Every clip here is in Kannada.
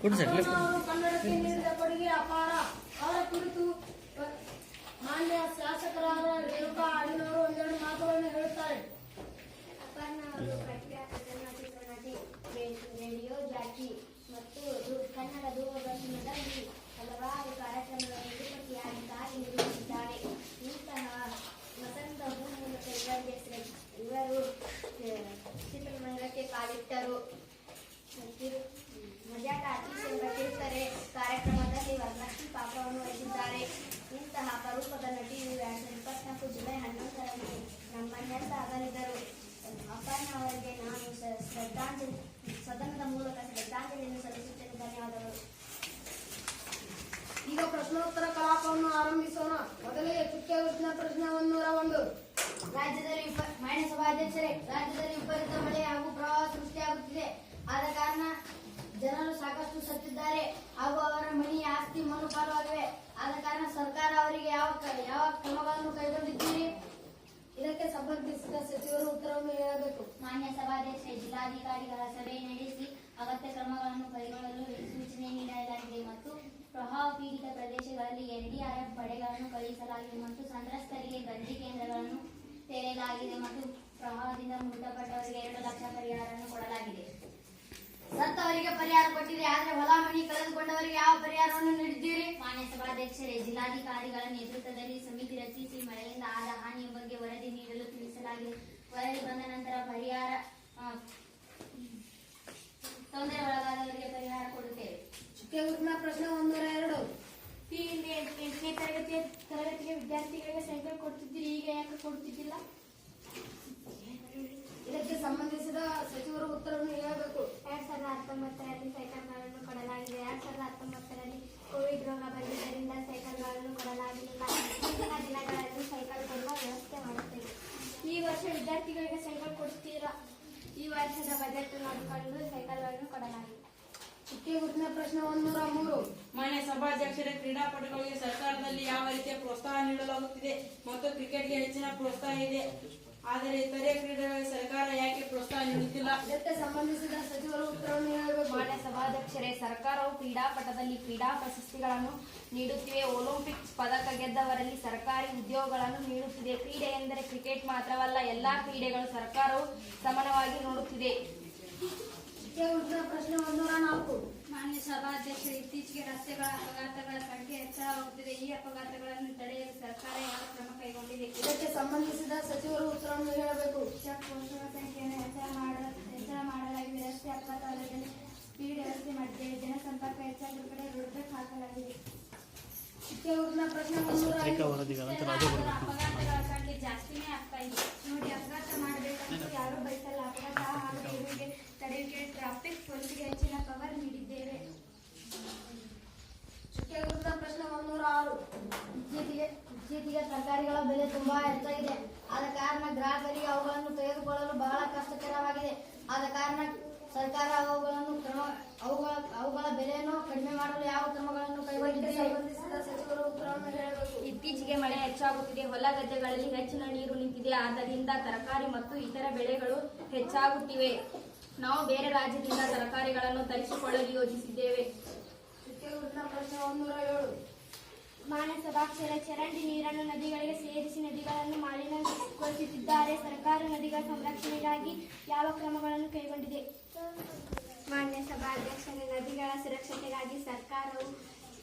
ಕನ್ನಡಕ್ಕೆ ನೀಡಿದ ಕೊಡುಗೆ ಅಪಾರ. ಅವರ ಕುರಿತು ಮಾನ್ಯ ಶಾಸಕರಾದ ರೇಣುಕಾ ಅಡಿನವರು ಒಂದೆರಡು ಮಾತುಗಳನ್ನು ಹೇಳುತ್ತಾರೆ. ಅಪರ್ಣಾ ಅವರು ಪಠ್ಯ ರೇಡಿಯೋ ಜಾಕಿ ಮತ್ತು ಕನ್ನಡ ದೂರದರ್ಶನದಲ್ಲಿ ಹಲವಾರು ಕಾರ್ಯಕ್ರಮಗಳನ್ನು ನಿರೂಪಕಿಯಾಗಿ ನಿರ್ವಹಿಸಿದ್ದಾರೆ. ಇಂತಹ ವಸಂತ ಮೂಲಕ ಇವರು ಚಿತ್ರರಂಗಕ್ಕೆ ಕಾಲಿಟ್ಟರು. ಮಜಾಟ ಅತೀಶ್ ಎಂಬ ಕಿರುತೆರೆ ಕಾರ್ಯಕ್ರಮದಲ್ಲಿ ವರಲಕ್ಷ್ಮಿ ಪಾತ್ರವನ್ನು ವಹಿಸಿದ್ದಾರೆ. ಇಂತಹ ಅಪರೂಪದ ನಟಿಯು 2024 ಜುಲೈ 11ರಂದು ನಮ್ಮನ್ನೆಲ್ಲ ಅಗಲಿದರು. ಅಪರ್ಣಾ ಅವರಿಗೆ ನಾನು ಸದನದ ಮೂಲಕ ಶ್ರದ್ಧಾಂಜಲಿಯನ್ನು ಸಲ್ಲಿಸುತ್ತೇನೆ. ಧನ್ಯವಾದಗಳು. ಈಗ ಪ್ರಶ್ನೋತ್ತರ ಕಲಾಪವನ್ನು ಆರಂಭಿಸೋಣ. ಮೊದಲಿಗೆ ಚುಕ್ಕೆ ಗುರುತಿನ ಪ್ರಶ್ನೆ 101. ರಾಜ್ಯದಲ್ಲಿ ಮಾನ್ಯ ಸಭಾಧ್ಯಕ್ಷರೇ, ರಾಜ್ಯದಲ್ಲಿ ವಿಪರೀತ ಮಳೆ ಹಾಗೂ ಪ್ರವಾಹ ಸೃಷ್ಟಿಯಾಗುತ್ತಿದೆ. ಆದ ಕಾರಣ ಜನರು ಸಾಕಷ್ಟು ಸತ್ತಿದ್ದಾರೆ ಹಾಗೂ ಅವರ ಮನೆ ಆಸ್ತಿ ಮಣ್ಣುಪಾಲಾಗಿವೆ. ಆದ ಕಾರಣ ಸರ್ಕಾರ ಅವರಿಗೆ ಯಾವ ಕ್ರಮಗಳನ್ನು ಕೈಗೊಂಡಿದ್ದೀರಿ? ಇದಕ್ಕೆ ಸಂಬಂಧಿಸಿದ ಸಚಿವರು ಉತ್ತರವನ್ನು ಹೇಳಬೇಕು. ಮಾನ್ಯ ಸಭಾಧ್ಯಕ್ಷರೇ, ಜಿಲ್ಲಾಧಿಕಾರಿಗಳ ಸಭೆ ನಡೆಸಿ ಅಗತ್ಯ ಕ್ರಮಗಳನ್ನು ಕೈಗೊಳ್ಳಲು ಸೂಚನೆ ನೀಡಲಾಗಿದೆ ಮತ್ತು ಪ್ರವಾಹ ಪೀಡಿತ ಪ್ರದೇಶಗಳಲ್ಲಿ ಎನ್ಡಿಆರ್ಎಫ್ ಪಡೆಗಳನ್ನು ಕಳುಹಿಸಲಾಗಿದೆ ಮತ್ತು ಸಂತ್ರಸ್ತರಿಗೆ ಗಂಜಿ ಕೇಂದ್ರಗಳನ್ನು ತೆರೆಯಲಾಗಿದೆ ಮತ್ತು ಪ್ರವಾಹದಿಂದ ಮೃತಪಟ್ಟವರಿಗೆ 2 ಲಕ್ಷ ಪರಿಹಾರವನ್ನು ಕೊಡಲಾಗಿದೆ. ಸತ್ತವರಿಗೆ ಪರಿಹಾರ ಕೊಟ್ಟಿದೆ, ಆದರೆ ಹೊಲ ಮನಿ ಕಳೆದುಕೊಂಡವರಿಗೆ ಯಾವ ಪರಿಹಾರವನ್ನು ನೀಡಿದ್ದೀರಿ? ಮಾನ್ಯ ಸಭಾಧ್ಯಕ್ಷರೇ, ಜಿಲ್ಲಾಧಿಕಾರಿಗಳ ನೇತೃತ್ವದಲ್ಲಿ ಸಮಿತಿ ರಚಿಸಿ ಮಳೆಯಿಂದ ಆದ ಹಾನಿಯ ಬಗ್ಗೆ ವರದಿ ನೀಡಲು ತಿಳಿಸಲಾಗಿದೆ. ವರದಿ ಬಂದ ನಂತರ ಪರಿಹಾರ ತೊಂದರೆ ಒಳಗಾದವರಿಗೆ ಪರಿಹಾರ ಕೊಡುತ್ತೇವೆ. ಚುಕ್ಕೆ ಗುರುತಿನ ಪ್ರಶ್ನೆ 102. P-ಯಿಂದ 8ನೇ ತರಗತಿಗೆ ವಿದ್ಯಾರ್ಥಿಗಳಿಗೆ ಸೈಕಲ್ ಕೊಡ್ತಿದ್ದೀರಿ, ಈಗ ಯಾಕೆ ಕೊಡ್ತಿದ್ದಿಲ್ಲ? ಇದಕ್ಕೆ ಸಂಬಂಧಿಸಿದ ಸಚಿವರು ಉತ್ತರವನ್ನು ಹೇಳಬೇಕು. 2019ರಲ್ಲಿ ಸೈಕಲ್ಗಳನ್ನು ಕೊಡಲಾಗಿದೆ. 2019ರಲ್ಲಿ ಕೋವಿಡ್ ರೋಗ ಬಂದಿದ್ದರಿಂದ ಸೈಕಲ್ಗಳನ್ನು ಕೊಡಲಾಗಿಲ್ಲ. ಮುಂದಿನ ದಿನಗಳಲ್ಲಿ ಸೈಕಲ್ ಕೊಡುವ ವ್ಯವಸ್ಥೆ ಮಾಡುತ್ತೇವೆ. ಈ ವರ್ಷ ವಿದ್ಯಾರ್ಥಿಗಳಿಗೆ ಸೈಕಲ್ ಕೊಡ್ತೀರಾ? ಈ ವರ್ಷದ ಬಜೆಟ್ ನೋಡಿಕೊಂಡು ಸೈಕಲ್ಗಳನ್ನು ಕೊಡಲಾಗಿದೆ. ಚುಕ್ಕೆ ಗುರುತಿನ ಪ್ರಶ್ನೆ 103. ಮಾನ್ಯ ಸಭಾಧ್ಯಕ್ಷರೇ, ಕ್ರೀಡಾಪಟುಗಳಿಗೆ ಸರ್ಕಾರದಲ್ಲಿ ಯಾವ ರೀತಿಯ ಪ್ರೋತ್ಸಾಹ ನೀಡಲಾಗುತ್ತಿದೆ ಮತ್ತು ಕ್ರಿಕೆಟ್ಗೆ ಹೆಚ್ಚಿನ ಪ್ರೋತ್ಸಾಹ ಇದೆ, ಆದರೆ ಇತರೆ ಕ್ರೀಡೆಗಳಿಗೆ ಸರ್ಕಾರ ಯಾಕೆ ಪ್ರೋತ್ಸಾಹ ನೀಡುತ್ತಿಲ್ಲ? ಇದಕ್ಕೆ ಸಂಬಂಧಿಸಿದ ಸಚಿವರು ಉತ್ತರವನ್ನು ಹೇಳಬೇಕು. ಮಾನ್ಯ ಸಭಾಧ್ಯಕ್ಷರೇ, ಸರ್ಕಾರವು ಕ್ರೀಡಾಪಟದಲ್ಲಿ ಕ್ರೀಡಾ ಪ್ರಶಸ್ತಿಗಳನ್ನು ನೀಡುತ್ತಿವೆ. ಒಲಿಂಪಿಕ್ಸ್ ಪದಕ ಗೆದ್ದವರಲ್ಲಿ ಸರ್ಕಾರಿ ಉದ್ಯೋಗಗಳನ್ನು ನೀಡುತ್ತಿದೆ. ಕ್ರೀಡೆ ಎಂದರೆ ಕ್ರಿಕೆಟ್ ಮಾತ್ರವಲ್ಲ, ಎಲ್ಲಾ ಕ್ರೀಡೆಗಳು ಸರ್ಕಾರವು ಸಮಾನವಾಗಿ ನೋಡುತ್ತಿದೆ. ಪ್ರಶ್ನೆ 104. ಮಾನ್ಯ ಸಭಾಧ್ಯಕ್ಷರು, ಇತ್ತೀಚೆಗೆ ರಸ್ತೆಗಳ ಅಪಘಾತಗಳ ಸಂಖ್ಯೆ ಹೆಚ್ಚಾಗುತ್ತಿದೆ. ಈ ಅಪಘಾತಗಳನ್ನು ತಡೆಯಲು ಸರ್ಕಾರ ಯಾವ ಕ್ರಮ ಕೈಗೊಂಡಿದೆ? ಇದಕ್ಕೆ ಸಂಬಂಧಿಸಿದ ಸಚಿವರು ಉತ್ತರವನ್ನು ಹೇಳಬೇಕು. ಚೆಕ್ ಪೋಸ್ಟ್ಗಳ ಸಂಖ್ಯೆಯನ್ನು ಹೆಚ್ಚಳ ಮಾಡಲಾಗಿದೆ. ರಸ್ತೆ ಅಪಘಾತದಲ್ಲಿ ಸ್ಪೀಡ್ ವ್ಯವಸ್ಥೆ ಮಾಡಿದ್ದೇವೆ. ಜನಸಂಪರ್ಕ ಹೆಚ್ಚಾದ ಕಡೆ ರೋಡ್ ಬ್ರೇಕ್ ಹಾಕಲಾಗಿದೆ. ಪ್ರಶ್ನೆ 105. ಅಪಘಾತಗಳ ಸಂಖ್ಯೆ ಜಾಸ್ತಿನೇ ಆಗ್ತಾ ಇದೆ. ನೋಡಿ, ಅಪಘಾತ ಮಾಡಬೇಕಂತ ಯಾರು ಬಯಸಲ್ಲ. ಅಪಘಾತ ಆಗುವುದಕ್ಕೆ ತಡೆಯುವಿಕೆ ಟ್ರಾಫಿಕ್ ಪೊಲೀಸರಿಗೆ ಹೆಚ್ಚಿನ ಪವರ್ ನೀಡಿದ್ದೇವೆ. ಪ್ರಶ್ನೆ 106. ಇತ್ತೀಚೆಗೆ ತರಕಾರಿಗಳ ಬೆಲೆ ತುಂಬಾ ಹೆಚ್ಚಾಗಿದೆ. ಆದ ಕಾರಣ ಗ್ರಾಹಕರಿಗೆ ಅವುಗಳನ್ನು ತೆಗೆದುಕೊಳ್ಳಲು ಬಹಳ ಕಷ್ಟಕರವಾಗಿದೆ. ಆದ ಕಾರಣ ಸರ್ಕಾರ ಅವುಗಳ ಬೆಲೆಯನ್ನು ಕಡಿಮೆ ಮಾಡಲು ಯಾವ ಕ್ರಮಗಳನ್ನು ಕೈಗೊಂಡಿದೆ? ಸಚಿವರು ಉತ್ತರವನ್ನು ಹೇಳಬೇಕು. ಇತ್ತೀಚೆಗೆ ಮಳೆ ಹೆಚ್ಚಾಗುತ್ತಿದೆ. ಹೊಲ ಗದ್ದೆಗಳಲ್ಲಿ ಹೆಚ್ಚಿನ ನೀರು ನಿಂತಿದೆ. ಆದ್ದರಿಂದ ತರಕಾರಿ ಮತ್ತು ಇತರ ಬೆಳೆಗಳು ಹೆಚ್ಚಾಗುತ್ತಿವೆ. ನಾವು ಬೇರೆ ರಾಜ್ಯದಿಂದ ತರಕಾರಿಗಳನ್ನು ತರಿಸಿಕೊಳ್ಳಲು ಯೋಜಿಸಿದ್ದೇವೆ. ಪ್ರಶ್ನೆ 107. ಮಾನ್ಯ ಸಭಾಧ್ಯಕ್ಷರೇ, ಚರಂಡಿ ನೀರನ್ನು ನದಿಗಳಿಗೆ ಸೇರಿಸಿ ನದಿಗಳನ್ನು ಮಾಲಿನ್ಯಗೊಳಿಸುತ್ತಿದ್ದಾರೆ. ಸರ್ಕಾರ ನದಿಗಳ ಸಂರಕ್ಷಣೆಗಾಗಿ ಯಾವ ಕ್ರಮಗಳನ್ನು ಕೈಗೊಂಡಿದೆ? ಮಾನ್ಯ ಸಭಾಧ್ಯಕ್ಷರೇ, ನದಿಗಳ ಸುರಕ್ಷತೆಗಾಗಿ ಸರ್ಕಾರವು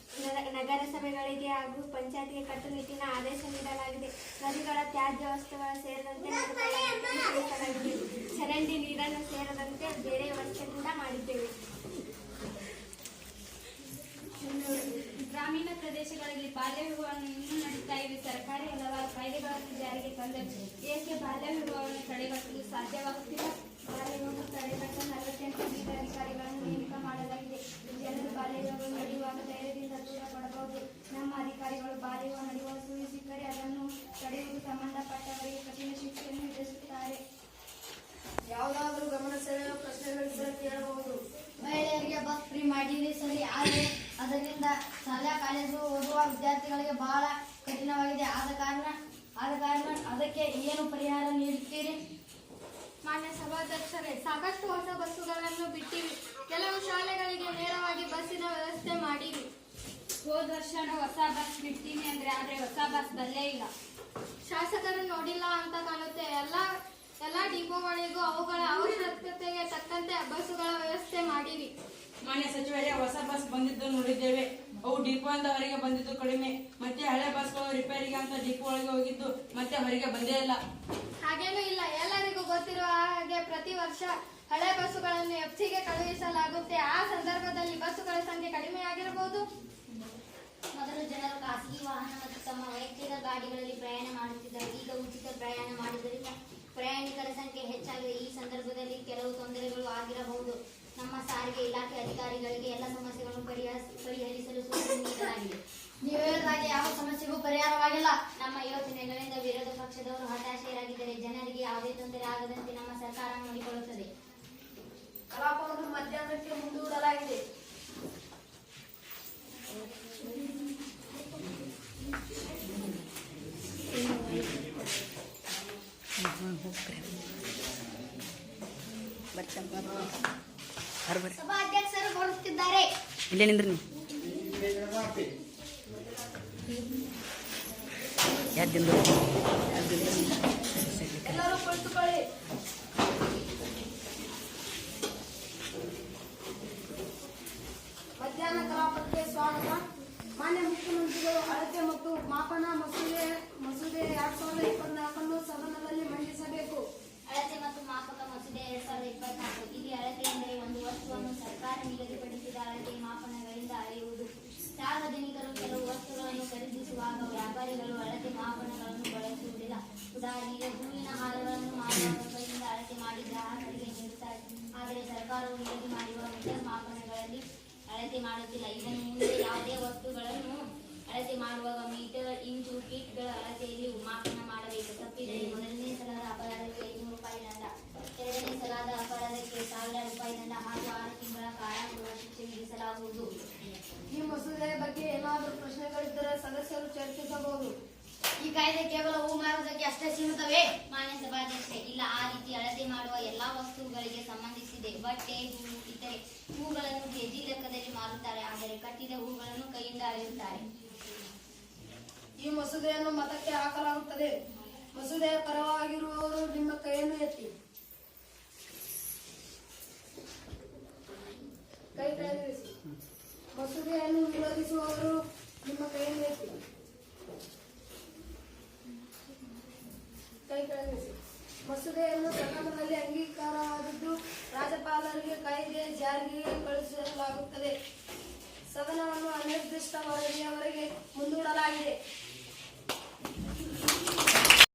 ನಗರಸಭೆಗಳಿಗೆ ಹಾಗೂ ಪಂಚಾಯತ್ಗೆ ಕಟ್ಟುನಿಟ್ಟಿನ ಆದೇಶ ನೀಡಲಾಗಿದೆ. ನದಿಗಳ ತ್ಯಾಜ್ಯ ವಸ್ತುಗಳ ಸೇರಿದಂತೆ ತಿಳಿಸಲಾಗಿದೆ. ಚರಂಡಿ ನೀರನ್ನು ಸೇರದಂತೆ ಬೇರೆ ವ್ಯವಸ್ಥೆ ಕೂಡ ಮಾಡಿದ್ದೇವೆ. ಗ್ರಾಮೀಣ ಪ್ರದೇಶಗಳಲ್ಲಿ ಬಾಲ್ಯ ವಿವಾಹವನ್ನು ಇನ್ನೂ ನಡೀತಾ ಇವೆ. ಸರ್ಕಾರ ಹಲವಾರು ಕಾಯ್ದೆಗಳನ್ನು ಜಾರಿಗೆ ತಂದರೆ ಏಕೆ ಬಾಲ್ಯ ವಿವಾಹವನ್ನು ತಡೆಗಟ್ಟಲು ಸಾಧ್ಯವಾಗುತ್ತಿಲ್ಲ? ಬಾಲ್ಯ ವಿವಾಹ ತಡೆಗಟ್ಟಲು 48 ಬೀದಿ ಅಧಿಕಾರಿಗಳನ್ನು ನೇಮಕ ಮಾಡಲಾಗಿದೆ. ಜನರು ಬಾಲ್ಯ ವಿವಾಹ ನಡೆಯುವಾಗ ಧೈರ್ಯದಿಂದ ದೂರ ಪಡಬಹುದು. ನಮ್ಮ ಅಧಿಕಾರಿಗಳು ಬಾಲ್ಯ ವಿವಾಹ ನಡೆಯುವ ಸುಳ್ಳು ಸಿಕ್ಕರೆ ಅದನ್ನು ತಡೆಯುವುದು ಸಂಬಂಧಪಟ್ಟವರಿಗೆ ಕಠಿಣ ಶಿಕ್ಷೆಯನ್ನು ವಿಧಿಸುತ್ತಾರೆ. ಯಾವುದಾದರೂ ಗಮನ ಸೆಳೆಯುವ ಪ್ರಶ್ನೆಗಳಿದ್ದರೆ ಕೇಳಬಹುದು. ಮಹಿಳೆಯರಿಗೆ ಬಸ್ ಫ್ರೀ ಮಾಡಿದರೆ ಸರಿ, ಆದರೆ ಅದರಿಂದ ಶಾಲಾ ಕಾಲೇಜು ಓದುವ ವಿದ್ಯಾರ್ಥಿಗಳಿಗೆ ಬಹಳ ಕಠಿಣವಾಗಿದೆ. ಆದ ಕಾರಣ ಅದಕ್ಕೆ ಏನು ಪರಿಹಾರ ನೀಡುತ್ತೀರಿ? ಮಾನ್ಯ ಸಭಾಧ್ಯಕ್ಷರೇ, ಸಾಕಷ್ಟು ಹೊಸ ಬಸ್ಸುಗಳನ್ನು ಬಿಟ್ಟಿವೆ. ಕೆಲವು ಶಾಲೆಗಳಿಗೆ ನೇರವಾಗಿ ಬಸ್ಸಿನ ವ್ಯವಸ್ಥೆ ಮಾಡಿರಿ. ಹೋದ ವರ್ಷನೂ ಹೊಸ ಬಸ್ ಬಿಡ್ತೀನಿ ಅಂದ್ರೆ ಆದ್ರೆ ಹೊಸ ಬಸ್ ಬರಲೇ ಇಲ್ಲ. ಶಾಸಕರು ನೋಡಿಲ್ಲ ಅಂತ ಕಾಣುತ್ತೆ. ಎಲ್ಲ ಡಿಪೋಗಳಿಗೂ ಅವುಗಳ ಅವಶ್ಯಕತೆಗೆ ತಕ್ಕಂತೆ ಬಸ್ಸುಗಳ ವ್ಯವಸ್ಥೆ ಮಾಡಿರಿ. ಮಾನ್ಯ ಸಚಿವರೇ, ಹೊಸ ಬಸ್ ಬಂದಿದ್ದು ನೋಡಿದ್ದೇವೆ. ಅವು ಡಿಪೋಯಿಂದ ಹೊರಗೆ ಬಂದಿದ್ದು ಕಡಿಮೆ. ಮತ್ತೆ ಹಳೆ ಬಸ್ಗಳು ರಿಪೇರಿಗೆ ಅಂತ ಡಿಪೋ ಒಳಗೆ ಹೋಗಿದ್ದು ಮತ್ತೆ ಹೊರಗೆ ಬಂದೇ ಇಲ್ಲ. ಹಾಗೇನೂ ಇಲ್ಲ. ಎಲ್ಲರಿಗೂ ಗೊತ್ತಿರುವ ಹಾಗೆ ಪ್ರತಿ ವರ್ಷ ಹಳೆ ಬಸ್ಸುಗಳನ್ನು ಎಫ್ಸಿಗೆ ಕಳುಹಿಸಲಾಗುತ್ತೆ. ಆ ಸಂದರ್ಭದಲ್ಲಿ ಬಸ್ಸುಗಳ ಸಂಖ್ಯೆ ಕಡಿಮೆಯಾಗಿರಬಹುದು. ಮೊದಲು ಜನರು ಖಾಸಗಿ ವಾಹನ ಮತ್ತು ತಮ್ಮ ವೈಯಕ್ತಿಕ ಗಾಡಿಗಳಲ್ಲಿ ಪ್ರಯಾಣ ಮಾಡುತ್ತಿದ್ದರು. ಈಗ ಉಚಿತ ಪ್ರಯಾಣ ಮಾಡುವುದರಿಂದ ಪ್ರಯಾಣಿಕರ ಸಂಖ್ಯೆ ಹೆಚ್ಚಾಗಿದೆ. ಈ ಸಂದರ್ಭದಲ್ಲಿ ಕೆಲವು ತೊಂದರೆಗಳು ಆಗಿರಬಹುದು. ನಮ್ಮ ಸಾರಿಗೆ ಇಲಾಖೆ ಅಧಿಕಾರಿಗಳಿಗೆ ಎಲ್ಲ ಸಮಸ್ಯೆಗಳನ್ನು ಪರಿಹರಿಸಲು ಸೂಚನೆ ನೀಡಲಾಗಿದೆ. ನೀವು ಹೇಳಿದಾಗೆ ಯಾವ ಸಮಸ್ಯೆಗೂ ಪರಿಹಾರವಾಗಿಲ್ಲ. ನಮ್ಮ ಯೋಜನೆಗಳಿಂದ ವಿರೋಧ ಪಕ್ಷದವರು ಹತಾಶೆಯಾಗಿದ್ದರೆ ಜನರಿಗೆ ಯಾವುದೇ ತೊಂದರೆ ಆಗದಂತೆ ನಮ್ಮ ಸರ್ಕಾರ ನೋಡಿಕೊಳ್ಳುತ್ತದೆ. ಕಲಾಪವನ್ನು ಮಧ್ಯಾಹ್ನಕ್ಕೆ ಮುಂದೂಡಲಾಗಿದೆ. ಸಭಾಧ್ಯಕ್ಷರು ಬರುತ್ತಿದ್ದಾರೆ. ಇಲ್ಲೇ ನಿಂದ್ರಿ ನೀವು. ಎಲ್ಲರೂ ಕುಳಿತುಕೊಳ್ಳಿ. ಮಧ್ಯಾಹ್ನ ಕಲಾಪಕ್ಕೆ ಸ್ವಾಗತ. ಮಾನ್ಯ ಮುಖ್ಯಮಂತ್ರಿಗಳು ಅಳತೆ ಮತ್ತು ಮಾಪನ ಮಸೂದೆ 2024 ಸದನದಲ್ಲಿ ಮಂಡಿಸಬೇಕು. ಅಳತೆ ಮತ್ತು ಮಾಪಕ ಮಸೂದೆ 2024. ಇಲ್ಲಿ ಅಳತೆ ಎಂದರೆ ಒಂದು ವಸ್ತುವನ್ನು ಸರ್ಕಾರ ನಿಗದಿಪಡಿಸಿದ ಅಳತೆ ಮಾಪನಗಳಿಂದ ಅಳೆಯುವುದು. ಸಾರ್ವಜನಿಕರು ಕೆಲವು ವಸ್ತುಗಳನ್ನು ಖರೀದಿಸುವಾಗ ವ್ಯಾಪಾರಿಗಳು ಅಳತೆ ಮಾಪನಗಳನ್ನು ಬಳಸುವುದಿಲ್ಲ. ಉದಾಹರಣೆಗೆ ಹೂವಿನ ಹಾರಗಳನ್ನು ಮಾರುವಾಗ ಕೈಯಿಂದ ಅಳತೆ ಮಾಡಿ ಗ್ರಾಹಕರಿಗೆ ನೀಡುತ್ತಾರೆ. ಆದರೆ ಸರ್ಕಾರವು ನಿಗದಿ ಮಾಡಿರುವ ಮೀಟರ್ ಮಾಪನಗಳಲ್ಲಿ ಅಳತೆ ಮಾಡುತ್ತಿಲ್ಲ. ಇದನ್ನು ಮುಂದೆ ಯಾವುದೇ ವಸ್ತುಗಳನ್ನು ಅಳತೆ ಮಾಡುವಾಗ ಮೀಟರ್, ಇಂಚು, ಫೀಟ್ಗಳ ಅಳತೆಯಲ್ಲಿ ಮಾಪನ ಮಾಡಬೇಕು. ತಪ್ಪಿದರೆ ಮೊದಲನೇ ಸಲದ ಅಪರಾಧಕ್ಕೆ 500 ರೂಪಾಯಿ ದಂಡ, ಎರಡನೇ ಸಲದ ಅಪರಾಧಕ್ಕೆ 1000 ರೂಪಾಯಿ ದಂಡ ಹಾಗೂ 6 ತಿಂಗಳ ಕಾರಾಗೃಹ ಶಿಕ್ಷೆ ವಿಧಿಸಲಾಗುವುದು. ಈ ಮಸೂದೆಯ ಬಗ್ಗೆ ಏನಾದರೂ ಪ್ರಶ್ನೆಗಳಿದ್ದರೆ ಸದಸ್ಯರು ಚರ್ಚಿಸಬಹುದು. ಈ ಕಾಯ್ದೆ ಕೇವಲ ಹೂ ಮಾರುವುದಕ್ಕೆ ಅಷ್ಟೇ ಸೀಮಿತವೇ? ಮಾನ್ಯ ಸಭಾಧ್ಯಕ್ಷರೇ, ಇಲ್ಲ. ಆ ರೀತಿ ಅಳತೆ ಮಾಡುವ ಎಲ್ಲಾ ವಸ್ತುಗಳಿಗೆ ಸಂಬಂಧಿಸಿದೆ. ಬಟ್ಟೆ, ಹೂವು, ಇತರೆ ಹೂಗಳನ್ನು ಕೆಜಿ ಲೆಕ್ಕದಲ್ಲಿ ಮಾರುತ್ತಾರೆ. ಆದರೆ ಕಟ್ಟಿದ ಹೂಗಳನ್ನು ಕೈಯಿಂದ ಅಳೆಯುತ್ತಾರೆ. ಈ ಮಸೂದೆಯನ್ನು ಮತಕ್ಕೆ ಹಾಕಲಾಗುತ್ತದೆ. ಮಸೂದೆಯ ಪರವಾಗಿರುವವರು ನಿಮ್ಮ ಕೈಯನ್ನು ಎತ್ತಿ. ಕೈ ಕೆಳಗಿಳಿಸಿ. ಮಸೂದೆಯನ್ನು ವಿರೋಧಿಸುವವರು ನಿಮ್ಮ ಕೈಯನ್ನು ಎತ್ತಿ. ಕೈ ಕೆಳಗಿಳಿಸಿ. ಮಸೂದೆಯನ್ನು ಸದನದಲ್ಲಿ ಅಂಗೀಕಾರವಾದದ್ದು. ರಾಜ್ಯಪಾಲರಿಗೆ ಕಾಯ್ದೆ ಜಾರಿಗೆ ಕಳುಹಿಸಲಾಗುತ್ತದೆ. ಸದನವನ್ನು ಅನಿರ್ದಿಷ್ಟ ಅವಧಿಯವರೆಗೆ ಮುಂದೂಡಲಾಗಿದೆ.